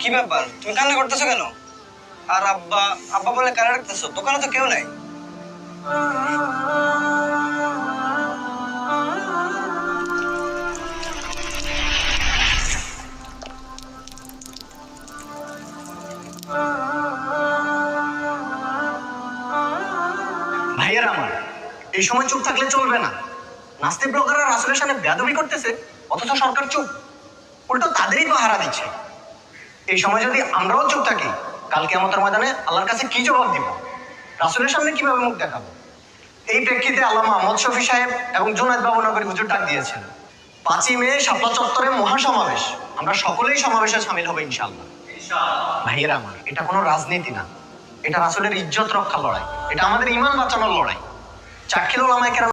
কি ব্যাপার, তুমি কান্না করতেছো কেন? আর আব্বা আব্বা বলে কান্না রাখতেছো? দোকানে তো কেউ নাই। ভাইয়ের আমার, এই সময় চুপ থাকলে চলবে না। নাস্তিক ব্লগাররা রাসূলের সামনে বেয়াদবি করতেছে, অথচ সরকার চুপ। উল্টো তাদেরই পাহারা দিচ্ছে। এই সময় যদি আমরাও চুপ থাকি, কাল কিয়ামতের ময়দানে আল্লাহর কাছে কি জবাব দিব? রাসূলের সামনে কিভাবে মুখ দেখাবো? এই প্রেক্ষিতে আল্লামা মোহাম্মদ শফি সাহেব এবং জুনায়েদ বাবুনগরী হুজুর ডাক দিয়েছেন 5ই মে শাপলা চত্বরে মহাসমাবেশ। আমরা সকলেই সমাবেশে শামিল হবো ইনশাআল্লাহ। ভাইয়েরা আমার, এটা কোনো রাজনীতি না, এটা রাসূলের ইজ্জত রক্ষার লড়াই, এটা আমাদের ঈমান বাঁচানোর লড়াই। চাক্ষিল ওলামায়ে কেরাম